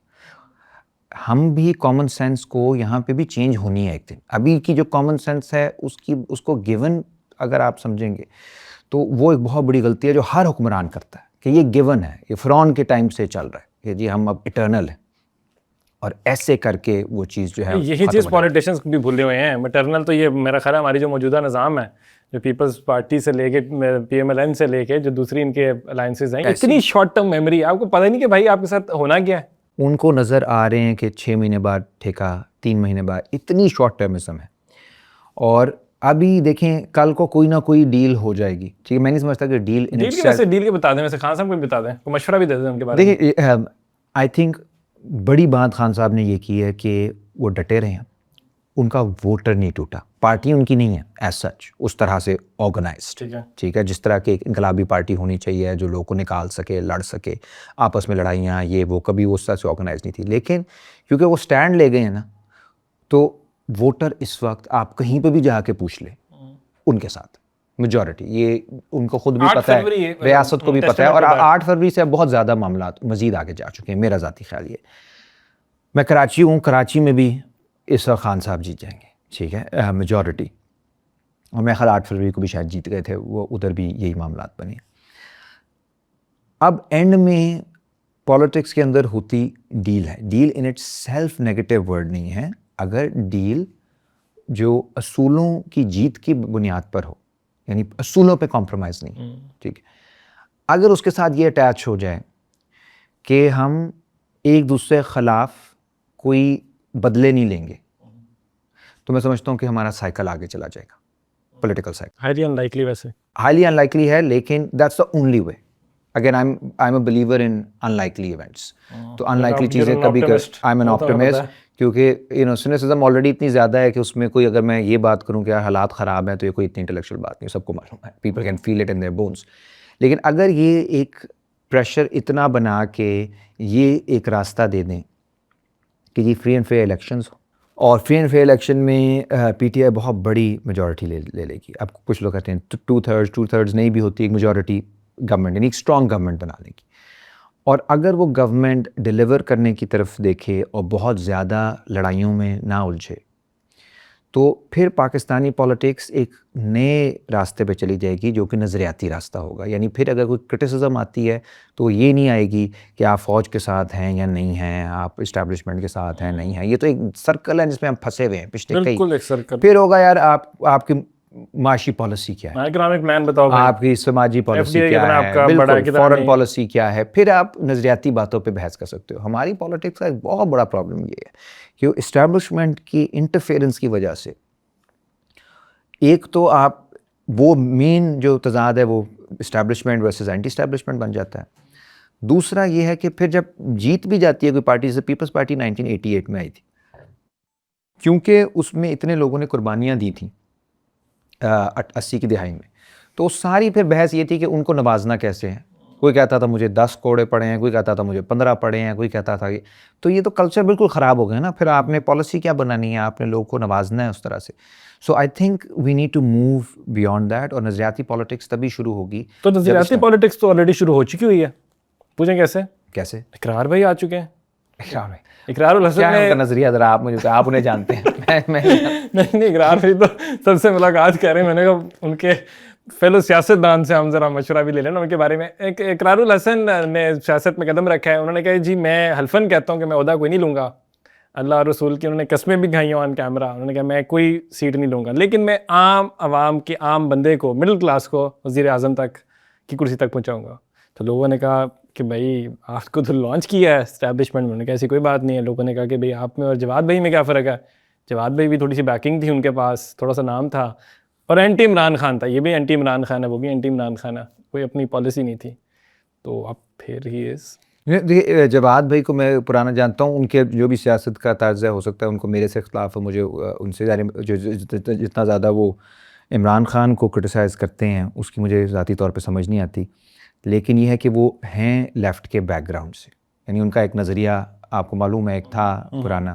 ہم بھی کامن سینس کو یہاں پہ بھی چینج ہونی ہے ایک دن. ابھی کی جو کامن سینس ہے اس کو گیون اگر آپ سمجھیں گے تو وہ ایک بہت بڑی غلطی ہے جو ہر حکمران کرتا ہے کہ یہ گیون ہے, یہ فرعون کے ٹائم سے چل رہا ہے کہ جی ہم اب اٹرنل ہیں, اور ایسے کر کے وہ چیز جو ہے یہی چیز پولیٹیشینس بھی بھولے ہوئے ہیں. مٹرنل تو یہ میرا خیال ہے ہماری جو موجودہ نظام ہے, جو پیپلز پارٹی سے لے کے پی ایم ایل این سے لے کے جو دوسری ان کے الائنسز ہیں, اتنی شارٹ ٹرم میموری, آپ کو پتہ ہی نہیں کہ بھائی آپ کے ساتھ ہونا کیا ہے. ان کو نظر آ رہے ہیں کہ 6 مہینے بعد ٹھیکا, 3 مہینے بعد, اتنی شارٹ ٹرمزم ہے. اور ابھی دیکھیں کل کو کوئی نہ کوئی ڈیل ہو جائے گی, ٹھیک ہے. میں نہیں سمجھتا کہ ڈیل کی ویسے ڈیل کے بتا دیں, ویسے خان صاحب کو بھی بتا دیں, کوئی مشورہ بھی دے دیں ان کے بارے میں. دیکھیں آئی تھنک بڑی بات خان صاحب نے یہ کی ہے کہ وہ ڈٹے رہے ہیں, ان کا ووٹر نہیں ٹوٹا. پارٹی ان کی نہیں ہے ایز سچ اس طرح سے آرگنائزڈ, ٹھیک ہے, جس طرح کی ایک انقلابی پارٹی ہونی چاہیے جو لوگوں کو نکال سکے, لڑ سکے, آپس میں لڑائیاں یہ وہ, کبھی وہ اس طرح سے آرگنائز نہیں تھی. لیکن کیونکہ وہ سٹینڈ لے گئے ہیں نا, تو ووٹر اس وقت آپ کہیں پہ بھی جا کے پوچھ لیں ان کے ساتھ میجورٹی, یہ ان کو خود بھی پتہ ہے, ریاست کو بھی پتہ ہے, اور 8 فروری سے بہت زیادہ معاملات مزید آگے جا چکے ہیں. میرا ذاتی خیال یہ, میں کراچی ہوں, کراچی میں بھی اس وقت خان صاحب جیت جائیں گے, ٹھیک ہے, میجورٹی, اور میں خیال 8 فروری کو بھی شاید جیت گئے تھے, وہ ادھر بھی یہی معاملات بنے. اب اینڈ میں پالیٹکس کے اندر ہوتی ڈیل ہے. Deal in itself negative word نہیں ہے, اگر ڈیل جو اصولوں کی جیت کی بنیاد پر ہو, یعنی اصولوں پہ کمپرومائز نہیں, ٹھیک ہے. اگر اس کے ساتھ یہ اٹیچ ہو جائے کہ ہم ایک دوسرے کے خلاف کوئی بدلے نہیں لیں گے, تو میں سمجھتا ہوں کہ ہمارا سائیکل آگے چلا جائے گا, پولیٹیکل سائیکل. ہائیلی ان لائکلی, ویسے ہائیلی ان لائکلی ہے, لیکن that's the only way. Again I am a believer in in likely events. تو ان لائکلی چیزیں کبھی آئی ایم این آپٹمسٹ, کیونکہ سینسزم آلریڈی اتنی زیادہ ہے کہ اس میں کوئی, اگر میں یہ بات کروں کہ حالات خراب ہیں, تو یہ کوئی اتنی انٹلیکچوئل بات نہیں, سب کو معلوم ہے, people can feel it in their bones. لیکن اگر یہ ایک پریشر اتنا بنا کے یہ ایک راستہ دے دیں کہ جی فری اینڈ فیئر الیکشنز ہو, اور فری اینڈ فیئر الیکشن میں پی ٹی آئی بہت بڑی میجورٹی لے لے گی. اب کچھ لوگ کہتے ہیں 2/3 نہیں بھی ہوتی, ایک میجورٹی گورنمنٹ, یعنی ایک اسٹرانگ گورنمنٹ بنا لے گی. اور اگر وہ گورنمنٹ ڈیلیور کرنے کی طرف دیکھے اور بہت زیادہ لڑائیوں میں نہ الجھے, تو پھر پاکستانی پالیٹکس ایک نئے راستے پہ چلی جائے گی جو کہ نظریاتی راستہ ہوگا. یعنی پھر اگر کوئی کرٹیسزم آتی ہے تو یہ نہیں آئے گی کہ آپ فوج کے ساتھ ہیں یا نہیں ہیں, آپ اسٹیبلشمنٹ کے ساتھ ہیں نہیں ہیں. یہ تو ایک سرکل ہے جس میں ہم پھنسے ہوئے ہیں پچھلے کئی. پھر ہوگا یار آپ کی معاشی پالیسی کیا ہے, اکنامک پلان بتاؤ, آپ کی سماجی پالیسی کیا ہے, بالکل فورن پالیسی کیا ہے, پھر آپ نظریاتی باتوں پہ بحث کر سکتے ہو. ہماری پالیٹکس کا ایک بہت بڑا پرابلم یہ ہے کہ اسٹیبلشمنٹ کی انٹرفیئرنس کی وجہ سے ایک تو آپ وہ مین جو تضاد ہے وہ اسٹیبلشمنٹ ورسز اینٹی اسٹیبلشمنٹ بن جاتا ہے. دوسرا یہ ہے کہ پھر جب جیت بھی جاتی ہے کوئی پارٹی، جیسے پیپلز پارٹی 1988 میں آئی تھی، کیونکہ اس میں اتنے لوگوں نے قربانیاں دی تھیں 80 کی دہائی میں، تو ساری پھر بحث یہ تھی کہ ان کو نوازنا کیسے ہے. کوئی کہتا تھا مجھے 10 کوڑے پڑے ہیں، کوئی کہتا تھا مجھے 15 پڑے ہیں، کوئی کہتا تھا تو یہ تو کلچر بالکل خراب ہو گیا نا. پھر آپ نے پالیسی کیا بنانی ہے، آپ نے لوگوں کو نوازنا ہے اس طرح سے. So I think we need to move beyond that, اور نظریاتی پالیٹکس تبھی شروع ہوگی. تو نظریاتی پالیٹکس تو آلریڈی شروع ہو چکی ہوئی ہے. پوچھیں کیسے؟ اقرار بھائی آ چکے ہیں. اقرار الحسن ان کا نظریہ ذرا آپ مجھے آپ انہیں جانتے ہیں. نہیں اقرار بھائی تو سب سے ملاقات کر رہے ہیں، میں نے کہا ان کے فیلو سیاست دان سے ہم ذرا مشورہ بھی لے لیں نا ان کے بارے میں. اقرار الحسن نے سیاست میں قدم رکھا ہے. انہوں نے کہا جی میں حلفاً کہتا ہوں کہ میں عہدہ کوئی نہیں لوں گا. اللہ اور رسول کی انہوں نے قسمیں بھی کھائی ہیں آن کیمرہ. انہوں نے کہا میں کوئی سیٹ نہیں لوں گا، لیکن میں عام عوام کے عام بندے کو، مڈل کلاس کو وزیر اعظم تک کی کرسی تک پہنچاؤں گا. تو لوگوں نے کہا کہ بھائی آپ کو تو لانچ کیا ہے اسٹیبلشمنٹ میں. انہوں نے کہا ایسی کوئی بات نہیں ہے. لوگوں نے کہا کہ بھئی آپ میں اور جواد بھائی میں کیا فرق ہے. جواد بھائی بھی تھوڑی سی بیکنگ تھی ان کے پاس، تھوڑا سا نام تھا، اور اینٹی عمران خان تھا. یہ بھی اینٹی عمران خان ہے، وہ بھی اینٹی عمران خان ہے. کوئی اپنی پالیسی نہیں تھی. تو اب پھر ہی دیکھیے جواد بھائی کو میں پرانا جانتا ہوں، ان کے جو بھی سیاست کا طرز ہے، ہو سکتا ہے ان کو میرے سے اختلاف ہے. مجھے ان سے جتنا زیادہ وہ عمران خان کو کرٹیسائز کرتے ہیں اس کی مجھے ذاتی طور پہ سمجھ نہیں آتی. لیکن یہ ہے کہ وہ ہیں لیفٹ کے بیک گراؤنڈ سے، یعنی ان کا ایک نظریہ آپ کو معلوم ہے ایک تھا پرانا.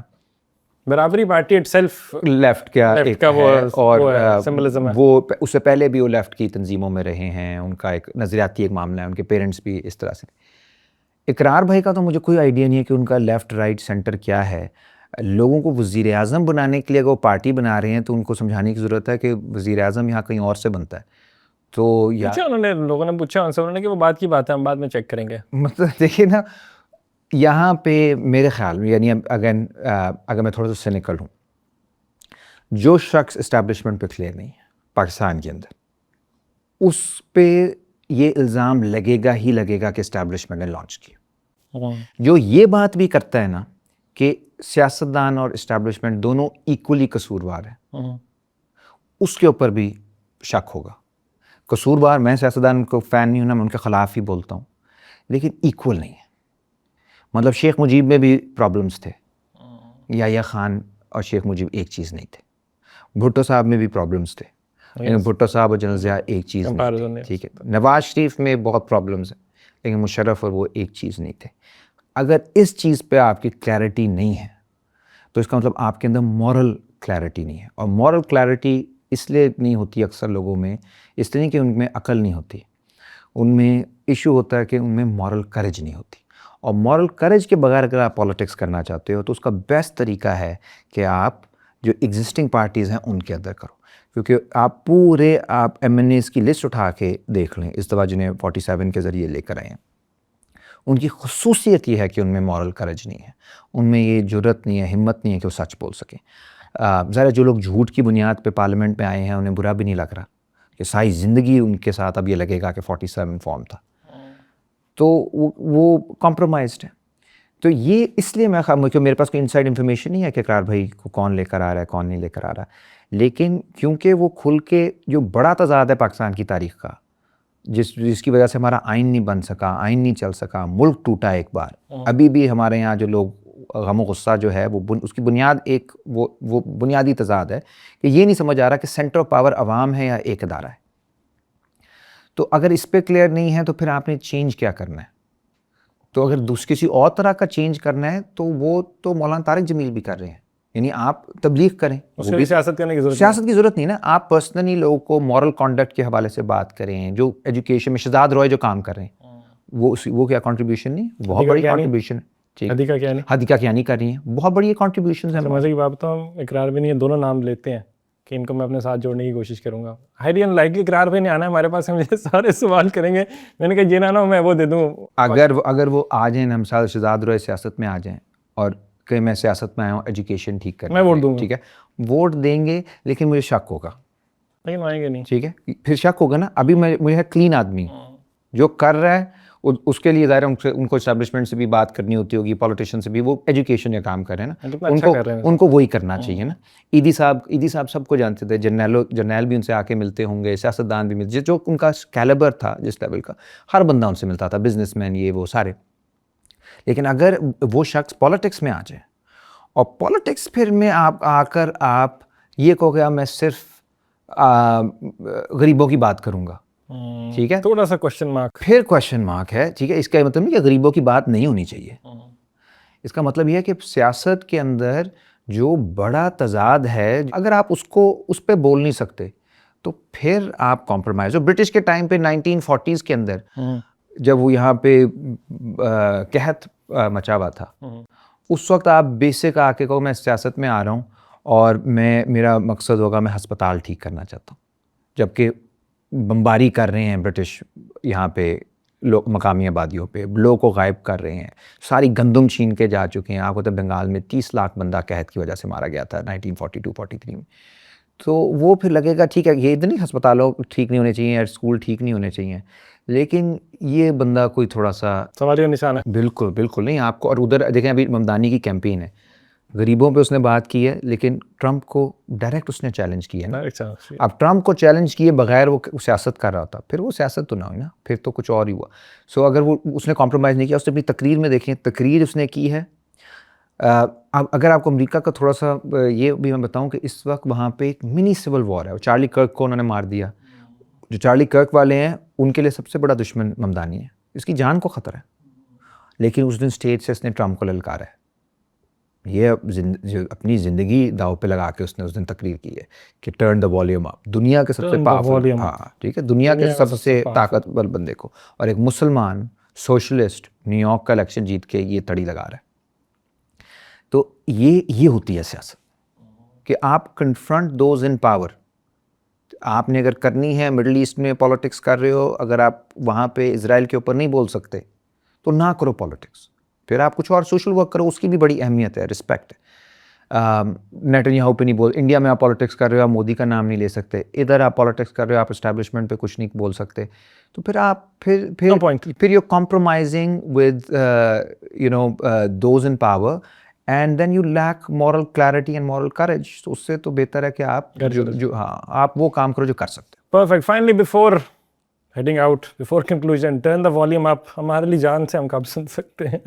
برابری پارٹی اٹ سیلف لیفٹ کا ایک ہے، اور وہ اس سے پہلے بھی وہ لیفٹ کی تنظیموں میں رہے ہیں. ان کا ایک نظریاتی ایک معاملہ ہے، ان کے پیرنٹس بھی اس طرح سے. اقرار بھائی کا تو مجھے کوئی آئیڈیا نہیں ہے کہ ان کا لیفٹ رائٹ سینٹر کیا ہے. لوگوں کو وزیر اعظم بنانے کے لیے اگر وہ پارٹی بنا رہے ہیں تو ان کو سمجھانے کی ضرورت ہے کہ وزیر اعظم یہاں کہیں اور سے بنتا ہے. تو انہوں نے لوگوں نے پوچھا ان سے، انہوں نے کہ وہ بات کی بات ہے، ہم بعد میں چیک کریں گے. مطلب دیکھیے نا، یہاں پہ میرے خیال میں، یعنی اگر میں تھوڑا سا سینیکل ہوں، جو شخص اسٹیبلشمنٹ پہ کلیئر نہیں ہے پاکستان کے اندر، اس پہ یہ الزام لگے گا ہی لگے گا کہ اسٹیبلشمنٹ نے لانچ کیا. جو یہ بات بھی کرتا ہے نا کہ سیاستدان اور اسٹیبلشمنٹ دونوں ایکولی قصوروار ہیں، اس کے اوپر بھی شک ہوگا. قصوروار، میں سیاستدان کو فین نہیں ہوں نا، میں ان کے خلاف ہی بولتا ہوں، لیکن ایکول نہیں ہے. مطلب شیخ مجیب میں بھی پرابلمس تھے، یحییٰ خان اور شیخ مجیب ایک چیز نہیں تھے. بھٹو صاحب میں بھی پرابلمس تھے، لیکن بھٹو صاحب اور جنرل ضیاء ایک چیز نہیں تھے. ٹھیک ہے، نواز شریف میں بہت پرابلمس ہیں، لیکن مشرف اور وہ ایک چیز نہیں تھے. اگر اس چیز پہ آپ کی کلیئرٹی نہیں ہے تو اس کا مطلب آپ کے اندر مورل کلیئرٹی نہیں ہے. اور مورل کلیئرٹی اس لیے نہیں ہوتی اکثر لوگوں میں، اس لیے کہ ان میں عقل نہیں ہوتی، ان میں ایشو ہوتا ہے کہ ان میں مورل کریج نہیں ہوتی. اور مورل کریج کے بغیر اگر آپ پالیٹکس کرنا چاہتے ہو تو اس کا بیسٹ طریقہ ہے کہ آپ جو ایگزسٹنگ پارٹیز ہیں ان کے اندر کرو. کیونکہ آپ ایم این ایز کی لسٹ اٹھا کے دیکھ لیں، اس دفعہ جنہیں 47 کے ذریعے لے کر آئے ہیں، ان کی خصوصیت یہ ہے کہ ان میں مورل کریج نہیں ہے، ان میں یہ جرت نہیں ہے، ہمت نہیں ہے کہ وہ سچ بول سکیں. ظاہر جو لوگ جھوٹ کی بنیاد پہ پارلیمنٹ میں آئے ہیں انہیں برا بھی نہیں لگ رہا کہ ساری زندگی ان کے ساتھ اب یہ لگے گا کہ 47 فارم تھا، تو وہ کمپرومائزڈ ہے. تو یہ اس لیے کہ میرے پاس کوئی انسائڈ انفارمیشن نہیں ہے کہ اقرار بھائی کو کون لے کر آ رہا ہے کون نہیں لے کر آ رہا ہے، لیکن کیونکہ وہ کھل کے جو بڑا تضاد ہے پاکستان کی تاریخ کا، جس کی وجہ سے ہمارا آئین نہیں بن سکا، آئین نہیں چل سکا، ملک ٹوٹا ایک بار. ابھی بھی ہمارے یہاں جو لوگ غم و غصہ جو ہے وہ اس کی بنیاد وہ بنیادی تضاد ہے کہ یہ نہیں سمجھ آ رہا کہ سینٹر آف پاور عوام ہے یا ایک ادارہ ہے. تو اگر اس پہ کلیئر نہیں ہے تو پھر آپ نے چینج کیا کرنا ہے. تو اگر کسی اور طرح کا چینج کرنا ہے تو وہ تو مولانا طارق جمیل بھی کر رہے ہیں، یعنی آپ تبلیغ کریں. اس میں سیاست کرنے کی ضرورت نہیں نا، آپ پرسنلی لوگوں کو مورل کانڈکٹ کے حوالے سے بات کریں. جو ایجوکیشن میں شہزاد روئے جو کام کر رہے ہیں وہ کیا کنٹریبیوشن نہیں، بہت بڑی کنٹریبیوشن ہے. حدیقہ کیانی کر رہی ہیں، بہت بڑی کنٹریبیوشنز ہیں. مزے کی بات بتاؤں، اقرار بھی نہیں ہے، دونوں نام لیتے ہیں کہ ان کو میں اپنے ساتھ جوڑنے کی کوشش کروں گا. ہائیلی ان لائکلی اقرار بھائی نے آنا ہے ہمارے پاس، ہم یہ سارے سوال کریں گے. میں نے کہا یہ نہ میں وہ دے دوں. اگر وہ آ جائیں، ہم سال شہزاد روئے سیاست میں آ جائیں اور کہ میں سیاست میں آیا ہوں ایجوکیشن ٹھیک کرنا، میں ووٹ دوں گا. ٹھیک ہے، ووٹ دیں گے، لیکن مجھے شک ہوگا. لیکن آئیں گے نہیں. ٹھیک ہے، پھر شک ہوگا نا. ابھی مجھے کلین آدمی جو کر رہا ہے اس کے لیے ظاہر ہے ان کو اسٹیبلشمنٹ سے بھی بات کرنی ہوتی ہوگی, پولیٹیشین سے بھی, وہ ایجوکیشن کا کام کر رہے ہیں نا, ان کو وہی کرنا چاہیے نا. ایدی صاحب سب کو جانتے تھے, جرنیل بھی ان سے آ کے ملتے ہوں گے, سیاستدان بھی ملتے, جو ان کا کیلیبر تھا جس لیول کا, ہر بندہ ان سے ملتا تھا, بزنس مین یہ وہ سارے. لیکن اگر وہ شخص پالیٹکس میں آ جائے اور پالیٹکس پھر میں آ کر آپ یہ کہو گیا میں صرف غریبوں کی بات کروں گا, ٹھیک ہے, تھوڑا سا کوشچن مارک, پھر کوشچن مارک ہے, ٹھیک ہے. اس کا مطلب نہیں کہ غریبوں کی بات نہیں ہونی چاہیے, اس کا مطلب یہ ہے کہ سیاست کے اندر جو بڑا تضاد ہے, اگر آپ اس پہ بول نہیں سکتے تو پھر آپ کمپرومائز ہو. برٹش کے ٹائم پہ 1940s کے اندر جب وہ یہاں پہ قحط مچا ہوا تھا, اس وقت آپ بیسک آ کے کہو میں سیاست میں آ رہا ہوں اور میرا مقصد ہوگا میں ہسپتال ٹھیک کرنا چاہتا ہوں, جبکہ بمباری کر رہے ہیں برٹش یہاں پہ مقامی آبادیوں پہ, لوگوں کو غائب کر رہے ہیں, ساری گندم چھین کے جا چکے ہیں. آپ کو تو بنگال میں 30 لاکھ بندہ قحط کی وجہ سے مارا گیا تھا 1942-43 میں. تو وہ پھر لگے گا ٹھیک ہے یہ ادھر نہیں ہسپتالوں ٹھیک نہیں ہونے چاہیے, اسکول ٹھیک نہیں ہونے چاہیے, لیکن یہ بندہ کوئی تھوڑا سا سوالیہ نشان ہے. بالکل نہیں آپ کو. اور ادھر دیکھیں ابھی ممدانی کی کیمپین ہے, غریبوں پہ اس نے بات کی ہے, لیکن ٹرمپ کو ڈائریکٹ اس نے چیلنج کیا ہے نا. اب ٹرمپ کو چیلنج کیے بغیر وہ سیاست کر رہا تھا, پھر وہ سیاست تو نہ ہوئی نا, پھر تو کچھ اور ہی ہوا. سو اگر وہ اس نے کمپرومائز نہیں کیا, اس نے اپنی تقریر میں دیکھیں, تقریر اس نے کی ہے. اب اگر آپ کو امریکہ کا تھوڑا سا یہ بھی میں بتاؤں کہ اس وقت وہاں پہ ایک منی سول وار ہے. چارلی کرک کو انہوں نے مار دیا. جو چارلی کرک والے ہیں ان کے لیے سب سے بڑا دشمن ممدانی ہے, اس کی جان کو خطرہ ہے, لیکن اس دن اسٹیج سے اس نے ٹرمپ کو للکارا ہے. یہ اپنی زندگی داؤ پہ لگا کے اس نے اس دن تقریر کی ہے کہ ٹرن دا والیوم اپ, دنیا کے سب سے پاورفل, ہاں ٹھیک ہے, دنیا کے سب سے طاقتور بندے کو, اور ایک مسلمان سوشلسٹ نیو یارک کا الیکشن جیت کے یہ تڑی لگا رہا ہے. تو یہ ہوتی ہے سیاست کہ آپ کنفرنٹ دوز ان پاور. آپ نے اگر کرنی ہے مڈل ایسٹ میں پالیٹکس کر رہے ہو, اگر آپ وہاں پہ اسرائیل کے اوپر نہیں بول سکتے تو نہ کرو پالیٹکس, پھر آپ کچھ اور سوشل ورک کرو, اس کی بھی بڑی اہمیت ہے, رسپیکٹ ہے. نیتنیاہو پہ نہیں بول, انڈیا میں آپ پالیٹکس کر رہے ہو آپ مودی کا نام نہیں لے سکتے, ادھر آپ پالیٹکس کر رہے ہو آپ اسٹیبلشمنٹ پہ کچھ نہیں بول سکتے, تو پھر آپ پھر you compromising with those in power and then you lack moral clarity and moral courage. تو اس سے تو بہتر ہے کہ آپ آپ وہ کام کرو جو کر سکتے. Perfect. Finally before heading out, before conclusion, turn the volume up ہمارے لیے جان سے ہم کب سن سکتے ہیں؟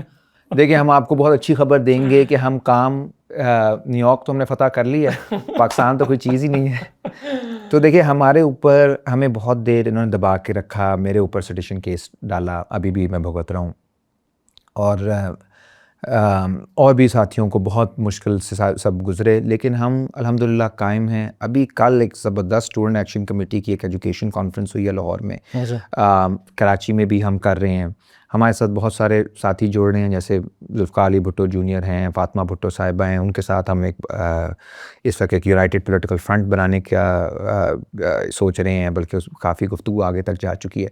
دیکھیں ہم آپ کو بہت اچھی خبر دیں گے کہ ہم کام نیو یارک تو ہم نے فتح کر لیا ہے, پاکستان تو کوئی چیز ہی نہیں ہے. تو دیکھیں ہمارے اوپر ہمیں بہت دیر انہوں نے دبا کے رکھا, میرے اوپر سیڈیشن کیس ڈالا, ابھی بھی میں بھگت رہا ہوں, اور بھی ساتھیوں کو بہت مشکل سے سب گزرے, لیکن ہم الحمدللہ قائم ہیں. ابھی کل ایک زبردست اسٹوڈنٹ ایکشن کمیٹی کی ایک ایجوکیشن کانفرنس ہوئی ہے لاہور میں, کراچی میں بھی ہم کر رہے ہیں. ہمارے ساتھ بہت سارے ساتھی جوڑ رہے ہیں, جیسے ذوالفقار علی بھٹو جونیئر ہیں, فاطمہ بھٹو صاحبہ ہیں, ان کے ساتھ ہم ایک اس وقت ایک یونائٹڈ پولیٹیکل فرنٹ بنانے کا سوچ رہے ہیں, بلکہ کافی گفتگو آگے تک جا چکی ہے.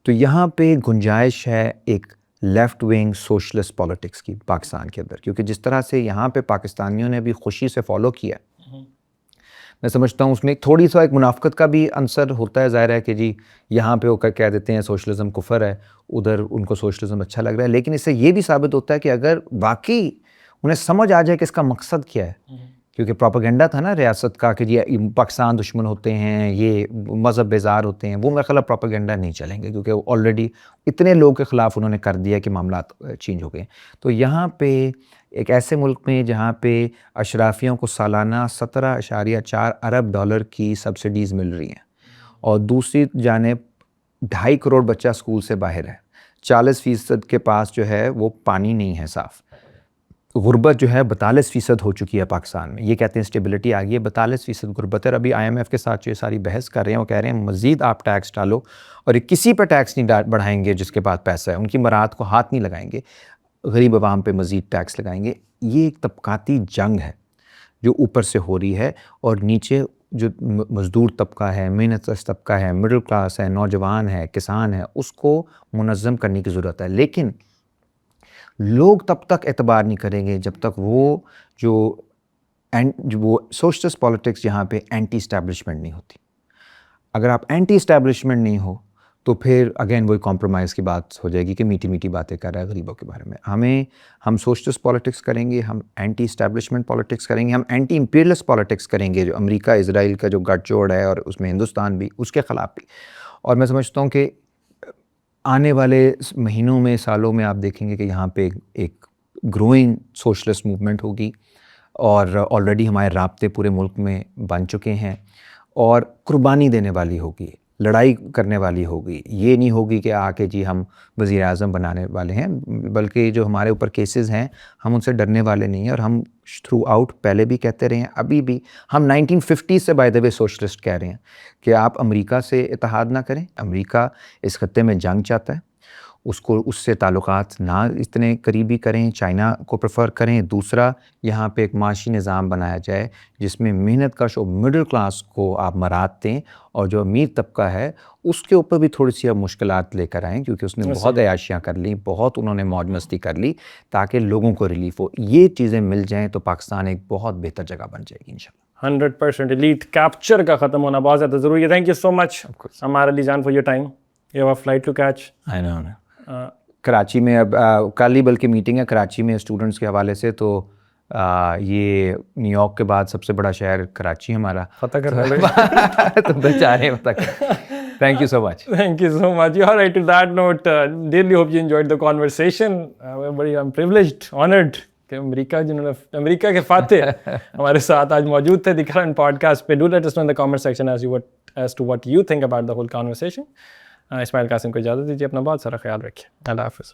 تو یہاں پہ گنجائش ہے ایک لیفٹ ونگ سوشلسٹ پالیٹکس کی پاکستان کے اندر, کیونکہ جس طرح سے یہاں پہ پاکستانیوں نے بھی خوشی سے فالو کیا, میں سمجھتا ہوں اس میں تھوڑی سا ایک منافقت کا بھی عنصر ہوتا ہے. ظاہر ہے کہ جی یہاں پہ وہ کہہ دیتے ہیں سوشلزم کفر ہے, ادھر ان کو سوشلزم اچھا لگ رہا ہے, لیکن اس سے یہ بھی ثابت ہوتا ہے کہ اگر واقعی انہیں سمجھ آ جائے کہ اس کا مقصد کیا ہے, کیونکہ پروپیگنڈا تھا نا ریاست کا کہ جی پاکستان دشمن ہوتے ہیں, یہ مذہب بیزار ہوتے ہیں, وہ میرا خیال پروپیگنڈا نہیں چلیں گے, کیونکہ آلریڈی اتنے لوگوں کے خلاف انہوں نے کر دیا کہ معاملات چینج ہو گئے. تو یہاں پہ ایک ایسے ملک میں جہاں پہ اشرافیوں کو سالانہ 17.4 ارب ڈالر کی سبسڈیز مل رہی ہیں, اور دوسری جانب 2.5 کروڑ بچہ اسکول سے باہر ہے, 40% کے پاس جو ہے وہ پانی نہیں ہے صاف, غربت جو ہے 42% ہو چکی ہے پاکستان میں. یہ کہتے ہیں اسٹیبلٹی آ گئی ہے, 42% غربت ہے. ابھی IMF کے ساتھ جو یہ ساری بحث کر رہے ہیں, وہ کہہ رہے ہیں مزید آپ ٹیکس ڈالو, اور کسی پہ ٹیکس نہیں بڑھائیں گے جس کے پاس پیسہ ہے, ان کی مراعات کو ہاتھ نہیں لگائیں گے, غریب عوام پہ مزید ٹیکس لگائیں گے. یہ ایک طبقاتی جنگ ہے جو اوپر سے ہو رہی ہے, اور نیچے جو مزدور طبقہ ہے, محنت کش طبقہ ہے, مڈل کلاس ہے, نوجوان ہے, کسان ہے, اس کو منظم کرنے کی ضرورت ہے. لیکن لوگ تب تک اعتبار نہیں کریں گے جب تک وہ سوشلسٹ پالیٹکس یہاں پہ اینٹی اسٹیبلشمنٹ نہیں ہوتی. اگر آپ اینٹی اسٹیبلشمنٹ نہیں ہو تو پھر اگین وہی کمپرومائز کی بات ہو جائے گی کہ میٹھی میٹھی باتیں کر رہا ہے غریبوں کے بارے میں. ہم سوشلسٹ پالیٹکس کریں گے, ہم اینٹی اسٹیبلشمنٹ پالیٹکس کریں گے, ہم اینٹی امپیریلسٹ پالیٹکس کریں گے, جو امریکہ اسرائیل کا جو گٹھ جوڑ ہے اور اس میں ہندوستان بھی, اس کے خلاف بھی. اور میں سمجھتا ہوں کہ آنے والے مہینوں میں, سالوں میں آپ دیکھیں گے کہ یہاں پہ ایک گروئنگ سوشلسٹ موومنٹ ہوگی, اور آلریڈی ہمارے رابطے پورے ملک میں بن چکے ہیں, اور قربانی دینے والی ہوگی, لڑائی کرنے والی ہوگی. یہ نہیں ہوگی کہ آ کے جی ہم وزیر اعظم بنانے والے ہیں, بلکہ جو ہمارے اوپر کیسز ہیں ہم ان سے ڈرنے والے نہیں ہیں. اور ہم تھرو آؤٹ پہلے بھی کہتے رہے ہیں, ابھی بھی ہم 1950 سے بائی دا وے سوشلسٹ کہہ رہے ہیں کہ آپ امریکہ سے اتحاد نہ کریں. امریکہ اس خطے میں جنگ چاہتا ہے, اس سے تعلقات نہ اتنے قریبی کریں, چائنا کو پریفر کریں. دوسرا, یہاں پہ ایک معاشی نظام بنایا جائے جس میں محنت کش اور مڈل کلاس کو آپ مراد دیں, اور جو امیر طبقہ ہے اس کے اوپر بھی تھوڑی سی اب مشکلات لے کر آئیں, کیونکہ اس نے بہت عیاشیاں کر لی, بہت انہوں نے موج مستی کر لی, تاکہ لوگوں کو ریلیف ہو. یہ چیزیں مل جائیں تو پاکستان ایک بہت بہتر جگہ بن جائے گی انشاءاللہ. 100% ایلیٹ کیپچر کا ختم ہونا بہت زیادہ ضروری ہے. Thank you so much Ammar Ali Jan for your time. You have a flight to catch. Karachi میں اب کل ہی بلکہ میٹنگ ہے کراچی میں اسٹوڈنٹس کے حوالے سے, تو یہ نیو یارک کے بعد سب سے بڑا شہر کراچی ہمارا فتح کرنا تو بیچارے فتح. Thank you so much. Thank you so much. All right, to that note, dearly hope you enjoyed the conversation. I'm privileged, honored کہ امریکہ کے فاتح ہمارے ساتھ آج موجود تھے دی کرنٹ پوڈ کاسٹ پہ. Do let us know in the comment section as to what you think about the whole conversation. اسماعیل قاسم کو اجازت دیجیے, اپنا بہت سارا خیال رکھیے. اللہ حافظ.